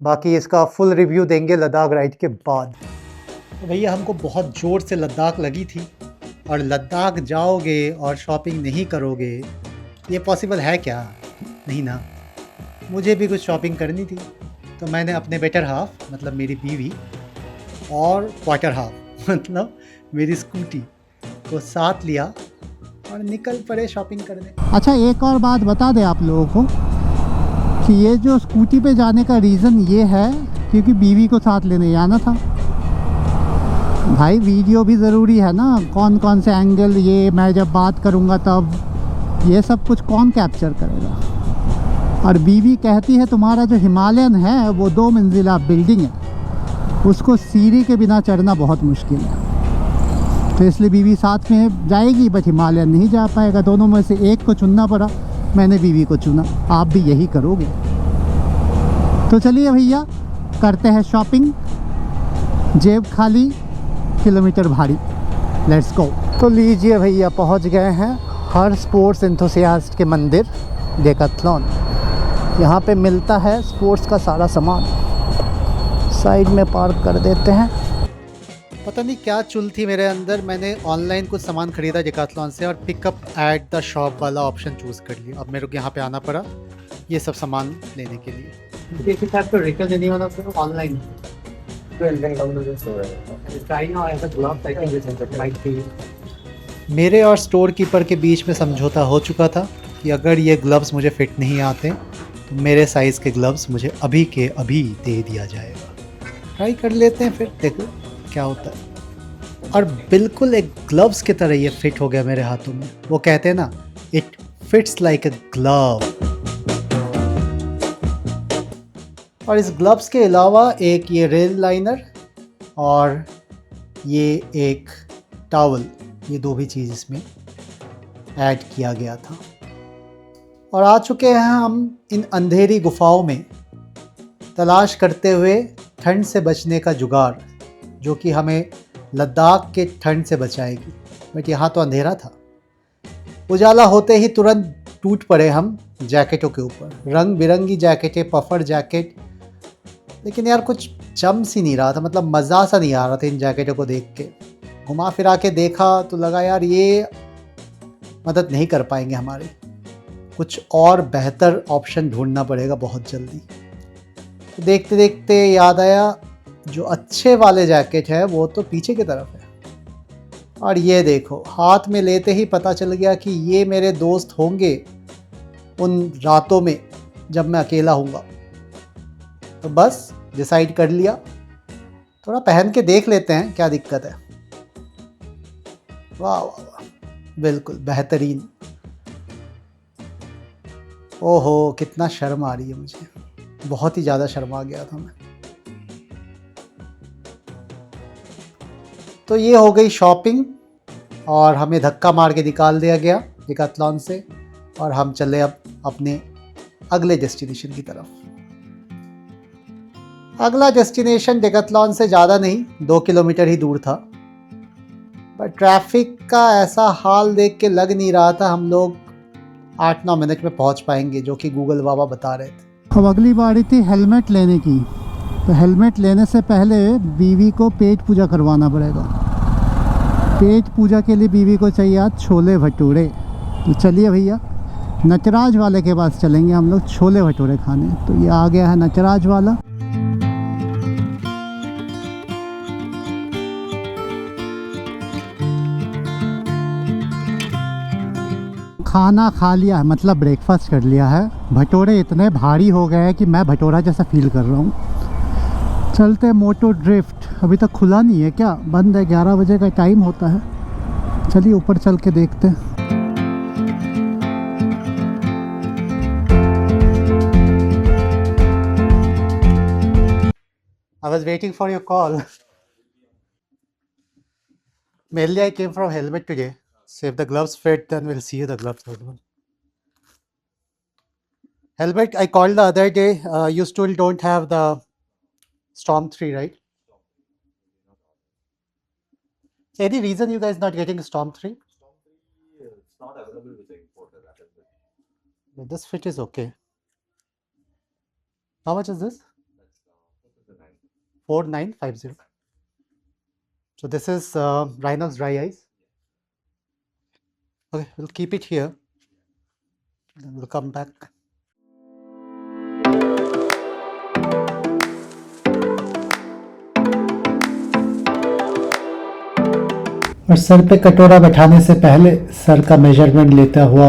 बाकी इसका full review देंगे लद्दाख राइड के बाद। तो भैया हमको बहुत ज़ोर से लद्दाख लगी थी, और लद्दाख जाओगे और शॉपिंग नहीं करोगे, ये पॉसिबल है क्या? नहीं ना। मुझे भी कुछ शॉपिंग करनी थी, तो मैंने अपने बेटर हाफ मतलब मेरी बीवी और क्वार्टर हाफ मतलब मेरी स्कूटी को साथ लिया और निकल पड़े शॉपिंग करने। अच्छा, एक और बात बता दें आप लोगों को कि ये जो स्कूटी पे जाने का रीज़न ये है क्योंकि बीवी को साथ लेने जाना था। भाई वीडियो भी ज़रूरी है ना, कौन कौन से एंगल, ये मैं जब बात करूँगा तब ये सब कुछ कौन कैप्चर करेगा। और बीवी कहती है तुम्हारा जो हिमालयन है वो 2 मंजिला बिल्डिंग है, उसको सीढ़ी के बिना चढ़ना बहुत मुश्किल है, तो इसलिए बीवी साथ में जाएगी, बट हिमालयन नहीं जा पाएगा। दोनों में से एक को चुनना पड़ा, मैंने बीवी को चुना। आप भी यही करोगे। तो चलिए भैया करते हैं शॉपिंग, जेब खाली किलोमीटर भारी, लेट्स गो। तो लीजिए भैया पहुंच गए हैं हर स्पोर्ट्स एंथुसियास्ट के मंदिर डेकाथलॉन। यहाँ पे मिलता है स्पोर्ट्स का सारा सामान। साइड में पार्क कर देते हैं। पता नहीं क्या चुल थी मेरे अंदर, मैंने ऑनलाइन कुछ सामान खरीदा डेकाथलॉन से और पिकअप एट द शॉप वाला ऑप्शन चूज़ कर लिया। अब मेरे को यहाँ पे आना पड़ा ये सब सामान लेने के लिए। If it has to return any one of them online, try now as a glove. I think it might be. मेरे और स्टोर कीपर के बीच में समझौता हो चुका था कि अगर ये ग्लव्स मुझे फिट नहीं आते तो मेरे साइज़ के ग्लव्स मुझे अभी के अभी दे दिया जाएगा। ट्राई कर लेते हैं फिर, देखो क्या होता है। और बिल्कुल एक ग्लव्स की तरह ये फिट हो गया मेरे हाथों में। वो कहते हैं ना, it fits like a glove. और इस ग्लव्स के अलावा एक ये रेल लाइनर और ये एक टॉवल, ये दो भी चीज़ इसमें ऐड किया गया था। और आ चुके हैं हम इन अंधेरी गुफाओं में, तलाश करते हुए ठंड से बचने का जुगाड़, जो कि हमें लद्दाख के ठंड से बचाएगी। बट यहाँ तो अंधेरा था। उजाला होते ही तुरंत टूट पड़े हम जैकेटों के ऊपर। रंग बिरंगी जैकेटें, पफर जैकेट, लेकिन यार कुछ जम सी नहीं रहा था, मतलब मज़ा सा नहीं आ रहा था इन जैकेटों को देख के। घुमा फिरा के देखा तो लगा यार ये मदद नहीं कर पाएंगे हमारे, कुछ और बेहतर ऑप्शन ढूंढना पड़ेगा बहुत जल्दी। तो देखते देखते याद आया जो अच्छे वाले जैकेट है वो तो पीछे की तरफ है। और ये देखो, हाथ में लेते ही पता चल गया कि ये मेरे दोस्त होंगे उन रातों में जब मैं अकेला हूँगा। तो बस डिसाइड कर लिया, थोड़ा पहन के देख लेते हैं क्या दिक्कत है। वाह वाह वाह, बिल्कुल बेहतरीन। ओहो कितना शर्म आ रही है मुझे, बहुत ही ज़्यादा शर्म आ गया था मैं। तो ये हो गई शॉपिंग और हमें धक्का मार के निकाल दिया गया डेकाथलॉन से, और हम चले अब अपने अगले डेस्टिनेशन की तरफ। अगला डेस्टिनेशन डेकाथलॉन से ज़्यादा नहीं, 2 किलोमीटर ही दूर था। पर ट्रैफिक का ऐसा हाल देख के लग नहीं रहा था हम लोग 8-9 मिनट में पहुंच पाएंगे, जो कि गूगल बाबा बता रहे थे। अब अगली बारी थी हेलमेट लेने की, तो हेलमेट लेने से पहले बीवी को पेट पूजा करवाना पड़ेगा। पेट पूजा के लिए बीवी को चाहिए आज छोले भटूरे। तो चलिए भैया नटराज वाले के पास चलेंगे हम लोग छोले भटूरे खाने। तो ये आ गया है नटराज वाला। खाना खा लिया है, मतलब ब्रेकफास्ट कर लिया है। भटोरे इतने भारी हो गए हैं कि मैं भटोरा जैसा फील कर रहा हूँ। चलते मोटो ड्रिफ्ट, अभी तक खुला नहीं है क्या? बंद है, 11 बजे का टाइम होता है। चलिए ऊपर चल के देखते हैं। I was waiting for your call. Mainly I came from helmet today. So if the gloves fit, then we'll see you the gloves as well. Helmet, I called the other day. You still don't have the Storm 3, right? Any reason you guys not getting Storm 3? It's not available with the importer. That is it. This fit is okay. How much is this? That's 4950. So this is Rhinox dry ice. Okay, we'll keep it here. Then we'll come back. और sir पे कटोरा बैठाने से पहले sir का measurement लेता हुआ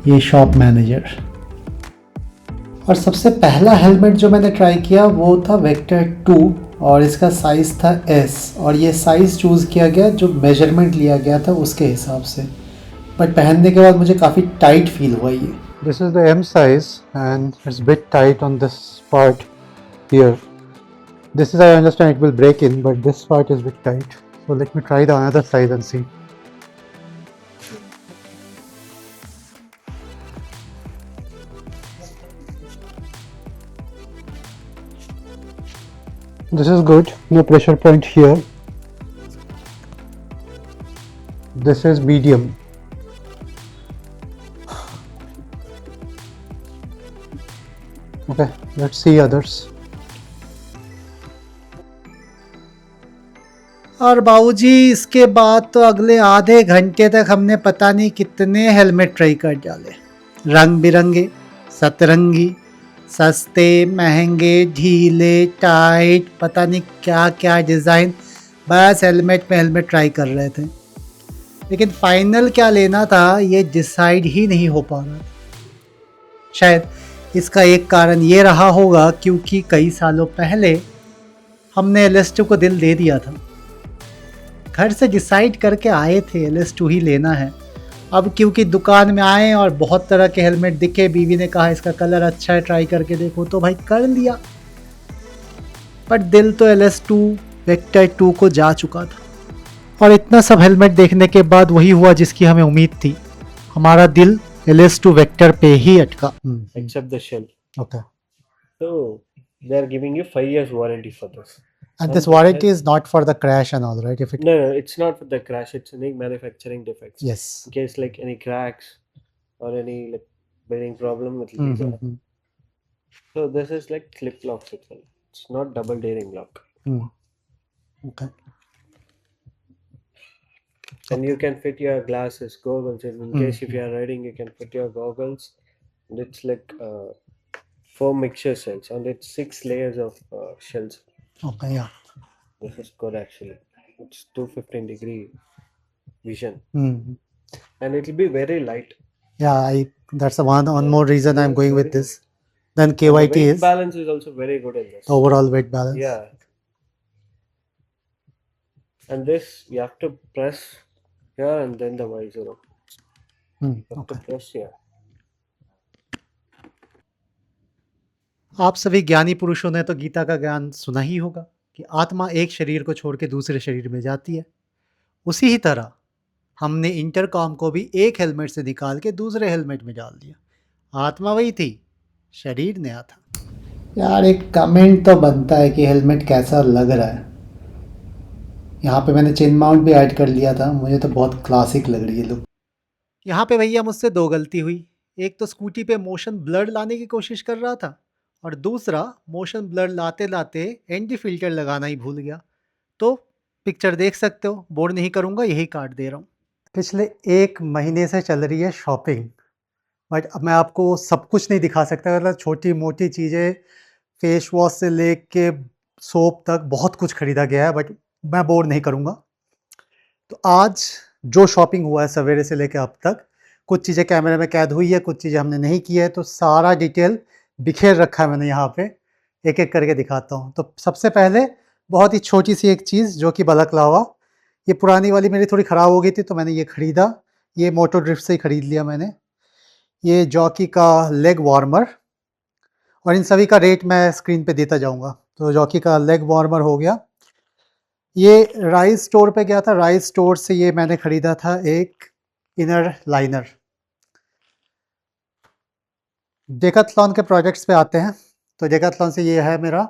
ये शॉप मैनेजर। और सबसे पहला हेलमेट जो मैंने ट्राई किया वो था वेक्टर 2 और इसका साइज़ था S और ये साइज़ चूज़ किया गया जो मेजरमेंट लिया गया था उसके हिसाब से, बट पहनने के बाद मुझे काफ़ी टाइट फील हुआ ये। This is the M size and it's bit tight on this part here. This is, I understand it will break in, but this part is bit tight. So let me try the another size and see. This is good, no pressure point here. This is medium. Okay, let's see others. और बाबूजी इसके बाद तो अगले आधे घंटे तक हमने पता नहीं कितने हेलमेट ट्राई कर डाले, रंग बिरंगे, सतरंगी, सस्ते, महंगे, ढीले, टाइट, पता नहीं क्या क्या डिज़ाइन, बस हेलमेट पे हेलमेट ट्राई कर रहे थे। लेकिन फाइनल क्या लेना था ये डिसाइड ही नहीं हो पा रहा। शायद इसका एक कारण ये रहा होगा क्योंकि कई सालों पहले हमने LS2 को दिल दे दिया था। घर से डिसाइड करके आए थे LS2 ही लेना है। अब क्योंकि दुकान में आए और बहुत तरह के हेलमेट दिखे, बीवी ने कहा इसका कलर अच्छा है ट्राई करके देखो, तो भाई कर लिया। पर दिल तो LS2 वेक्टर 2 को जा चुका था और इतना सब हेलमेट देखने के बाद वही हुआ जिसकी हमें उम्मीद थी, हमारा दिल LS2 वेक्टर पे ही अटका। Except the shell. Okay, So they are giving you 5 years warranty for this. and this warranty is not for the crash and all, right? If it, No, it's not for the crash. It's any manufacturing defects. yes. In case like any cracks or any like bearing problem, it will be there. Mm-hmm. So this is like clip locks itself. It's not double daring lock. Okay. And you can fit your glasses, goggles. And in case if you are riding, you can put your goggles. And it's like 4 mixture shells, and it's 6 layers of shells. Okay, yeah. This is good actually. It's 215-degree vision, Mm. and it will be very light. Yeah, that's the one more reason I'm going with this. Then And the KYT weight is balance is also very good in this. overall weight balance. Yeah. And this you have to press here and then the visor. You have Okay. to press here. आप सभी ज्ञानी पुरुषों ने तो गीता का ज्ञान सुना ही होगा कि आत्मा एक शरीर को छोड़ के दूसरे शरीर में जाती है। उसी ही तरह हमने इंटरकॉम को भी एक हेलमेट से निकाल के दूसरे हेलमेट में डाल दिया। आत्मा वही थी, शरीर नया था। यार एक कमेंट तो बनता है कि हेलमेट कैसा लग रहा है। यहाँ पे मैंने चेन माउंट भी ऐड कर लिया था, मुझे तो बहुत क्लासिक लग रही है लुक। यहाँ पे भैया मुझसे 2 गलती हुई। एक तो स्कूटी पे मोशन ब्लर लाने की कोशिश कर रहा था और दूसरा मोशन ब्लर लाते लाते एंटी फिल्टर लगाना ही भूल गया। तो पिक्चर देख सकते हो, बोर्ड नहीं करूँगा, यही काट दे रहा हूँ। पिछले 1 महीने से चल रही है शॉपिंग, बट अब मैं आपको सब कुछ नहीं दिखा सकता। मतलब छोटी मोटी चीज़ें, फेस वॉश से लेके सोप तक बहुत कुछ खरीदा गया है, बट मैं बोर्ड नहीं करूँगा। तो आज जो शॉपिंग हुआ है सवेरे से लेकर अब तक, कुछ चीज़ें कैमरे में कैद हुई है, कुछ चीज़ें हमने नहीं की है, तो सारा डिटेल बिखेर रखा है मैंने यहाँ पे, एक एक करके दिखाता हूँ। तो सबसे पहले बहुत ही छोटी सी एक चीज़ जो कि बलकलावा, ये पुरानी वाली मेरी थोड़ी ख़राब हो गई थी तो मैंने ये ख़रीदा, ये मोटो ड्रिफ्ट से ही ख़रीद लिया मैंने। ये जॉकी का लेग वार्मर, और इन सभी का रेट मैं स्क्रीन पे देता जाऊँगा। तो जॉकी का लेग वार्मर हो गया। ये राइस स्टोर पे गया था, राइस स्टोर से ये मैंने ख़रीदा था एक इनर लाइनर। डेकाथलॉन के प्रोजेक्ट्स पे आते हैं, तो डेकाथलॉन से ये है मेरा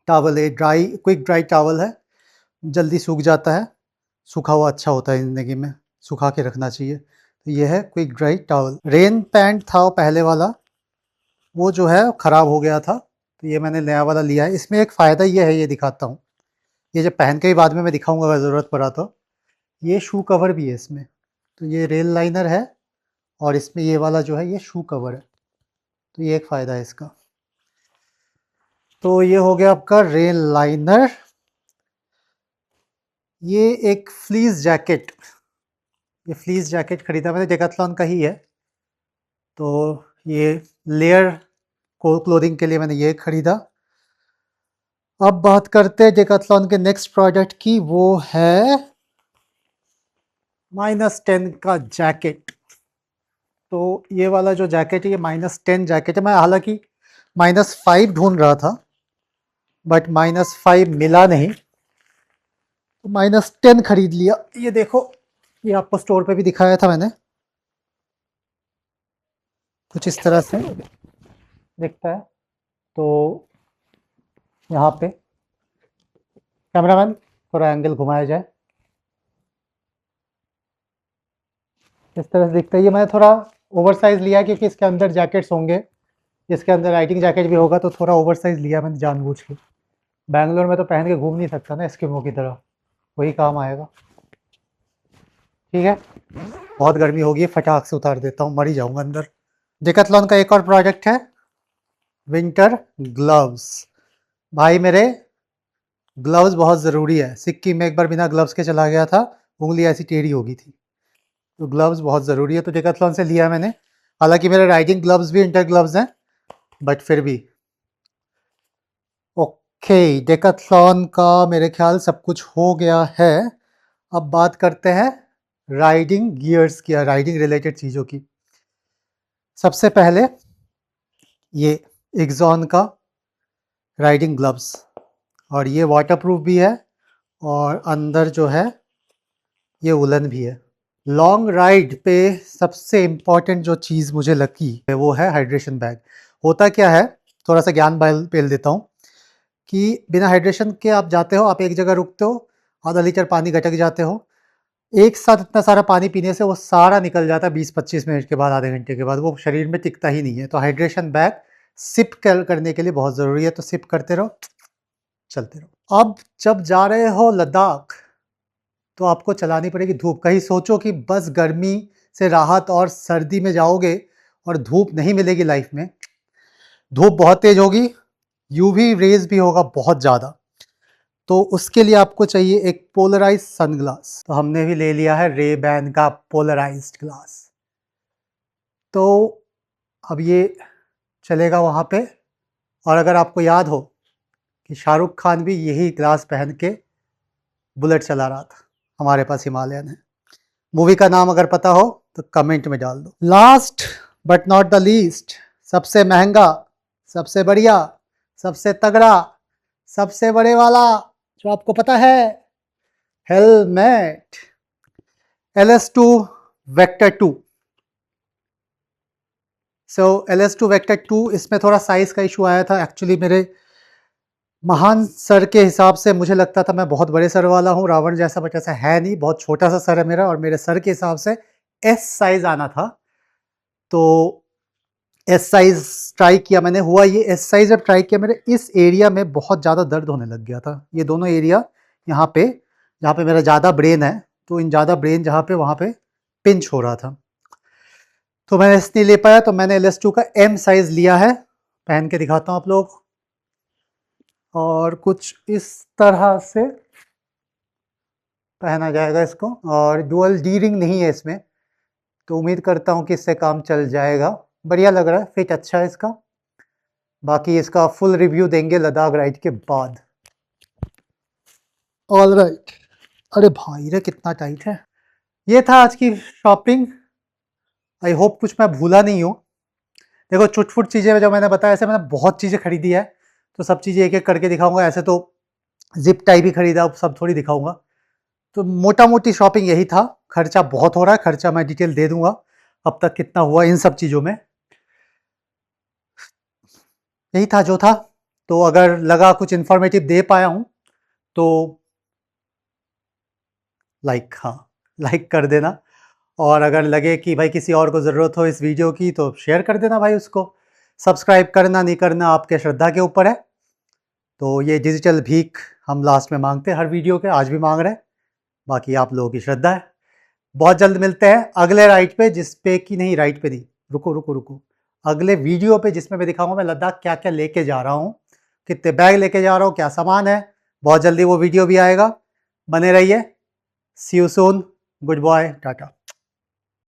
टॉवल, ये क्विक ड्राई टॉवल है, जल्दी सूख जाता है, सूखा हुआ अच्छा होता है ज़िंदगी में, सुखा के रखना चाहिए। तो ये है quick dry towel. Rain pant था पहले वाला, वो जो है ख़राब हो गया था, तो ये मैंने नया वाला लिया है। इसमें एक फ़ायदा ये है, ये दिखाता हूँ, ये जब पहन के ही बाद में मैं दिखाऊंगा अगर ज़रूरत पड़ा तो। ये शू कवर भी है इसमें, तो ये रेल लाइनर है और इसमें ये वाला जो है ये शू कवर है, तो ये एक फ़ायदा है इसका। तो ये हो गया आपका रेल लाइनर। ये एक फ्लीस जैकेट, ये फ्लीस जैकेट खरीदा मैंने, डेकाथलॉन का ही है। तो ये लेयर को क्लोथिंग के लिए मैंने ये खरीदा। अब बात करते हैं डेकाथलॉन के नेक्स्ट प्रोडक्ट की, वो है -10 का जैकेट। तो ये वाला जो जैकेट है ये -10 जैकेट है। मैं हालांकि -5 ढूंढ रहा था बट -5 मिला नहीं, तो -10 खरीद लिया। ये देखो, ये आपको स्टोर पे भी दिखाया था मैंने, कुछ इस तरह से दिखता है। तो यहाँ पे कैमरामैन थोड़ा एंगल घुमाया जाए, इस तरह से दिखता है। ये मैंने थोड़ा ओवर साइज़ लिया क्योंकि इसके अंदर जैकेट्स होंगे, इसके अंदर राइडिंग जैकेट भी होगा, तो थोड़ा ओवर साइज़ लिया मैंने जानबूझ के। बैंगलोर में तो पहन के घूम नहीं सकता ना एस्किमो की तरह, वही काम आएगा। ठीक है, बहुत गर्मी होगी, फटाक से उतार देता हूँ, मर ही जाऊँगा अंदर। डेकाथलॉन का एक और प्रोडक्ट है विंटर ग्लव्स। भाई मेरे ग्लव्स बहुत ज़रूरी है। सिक्किम में एक बार बिना ग्लव्स के चला गया था, उंगली ऐसी टेढ़ी हो गई थी। तो ग्लव्स बहुत ज़रूरी है, तो डेकाथलॉन से लिया मैंने। हालांकि मेरे राइडिंग ग्लव्स भी विंटर ग्लव्स हैं, बट फिर भी। ओके, डेकाथलॉन का मेरे ख्याल सब कुछ हो गया है। अब बात करते हैं राइडिंग गियर्स की, राइडिंग रिलेटेड चीज़ों की। सबसे पहले ये एक्सॉन का राइडिंग ग्लव्स, और ये वाटरप्रूफ भी है और अंदर जो है ये वुलन भी है। लॉन्ग राइड पे सबसे इम्पॉर्टेंट जो चीज़ मुझे लगी है वो है हाइड्रेशन बैग। होता क्या है, थोड़ा सा ज्ञान पेल देता हूँ कि बिना हाइड्रेशन के आप जाते हो, आप एक जगह रुकते हो, आधा लीटर पानी गटक जाते हो, एक साथ इतना सारा पानी पीने से वो सारा निकल जाता है 20-25 मिनट के बाद, आधे घंटे के बाद, वो शरीर में टिकता ही नहीं है। तो हाइड्रेशन बैग सिप करने के लिए बहुत ज़रूरी है, तो सिप करते रहो, चलते रहो। अब जब जा रहे हो लद्दाख तो आपको चलानी पड़ेगी धूप। कहीं सोचो कि बस गर्मी से राहत और सर्दी में जाओगे और धूप नहीं मिलेगी लाइफ में। धूप बहुत तेज होगी, यूवी रेज भी होगा बहुत ज़्यादा, तो उसके लिए आपको चाहिए एक पोलराइज सनग्लास। तो हमने भी ले लिया है रे-बैन का पोलराइज्ड ग्लास। तो अब ये चलेगा वहाँ पे। और अगर आपको याद हो कि शाहरुख खान भी यही ग्लास पहन के बुलेट चला रहा था, हमारे पास हिमालयन है। मूवी का नाम अगर पता हो तो कमेंट में डाल दो। Last but not the least, सबसे महंगा, सबसे बढ़िया, सबसे तगड़ा, सबसे बड़े वाला, जो आपको पता है, हेलमेट LS2 वेक्टर 2। सो LS2 वेक्टर 2, इसमें थोड़ा साइज़ का इशू आया था। एक्चुअली मेरे महान सर के हिसाब से मुझे लगता था मैं बहुत बड़े सर वाला हूँ, रावण जैसा, बट ऐसा है नहीं, बहुत छोटा सा सर है मेरा, और मेरे सर के हिसाब से S साइज़ आना था। तो S साइज़ ट्राई किया मैंने, हुआ ये S साइज़ जब ट्राई किया, मेरे इस एरिया में बहुत ज़्यादा दर्द होने लग गया था। ये दोनों एरिया यहाँ पे, जहाँ पे मेरा ज़्यादा ब्रेन है, तो इन ज़्यादा ब्रेन जहाँ पे, वहाँ पे पिंच हो रहा था। तो मैं S नहीं ले पाया, तो मैंने LS2 का M साइज़ लिया है। पहन के दिखाता हूँ आप लोग, और कुछ इस तरह से पहना जाएगा इसको, और डुअल डी रिंग नहीं है इसमें, तो उम्मीद करता हूँ कि इससे काम चल जाएगा। बढ़िया लग रहा है, फिट अच्छा है इसका। बाकी इसका फुल रिव्यू देंगे लद्दाख राइड के बाद। ऑल राइट, अरे भाई रे कितना टाइट है। ये था आज की शॉपिंग। आई होप कुछ मैं भूला नहीं हूँ। देखो चुटफुट चीज़ें जो मैंने बताया, ऐसे मैंने बहुत चीज़ें खरीदी है, तो सब चीज़ें एक एक करके दिखाऊंगा। ऐसे तो जिप टाई भी खरीदा, सब थोड़ी दिखाऊंगा। तो मोटा मोटी शॉपिंग यही था। खर्चा बहुत हो रहा है, खर्चा मैं डिटेल दे दूंगा अब तक कितना हुआ इन सब चीज़ों में। यही था जो था। तो अगर लगा कुछ इन्फॉर्मेटिव दे पाया हूँ तो लाइक कर देना, और अगर लगे कि भाई किसी और को ज़रूरत हो इस वीडियो की तो शेयर कर देना भाई उसको। सब्सक्राइब करना नहीं करना आपके श्रद्धा के ऊपर है। तो ये डिजिटल भीख हम लास्ट में मांगते हैं हर वीडियो के, आज भी मांग रहे हैं, बाकी आप लोगों की श्रद्धा है। बहुत जल्द मिलते हैं अगले राइड पे, जिस पे कि नहीं राइड पे नहीं, रुको, अगले वीडियो पे जिसमें मैं दिखाऊंगा मैं लद्दाख क्या क्या लेके जा रहा हूँ, कितने बैग लेके जा रहा हूँ, क्या सामान है। बहुत जल्दी वो वीडियो भी आएगा, बने रहिए। See you soon, goodbye, Tata.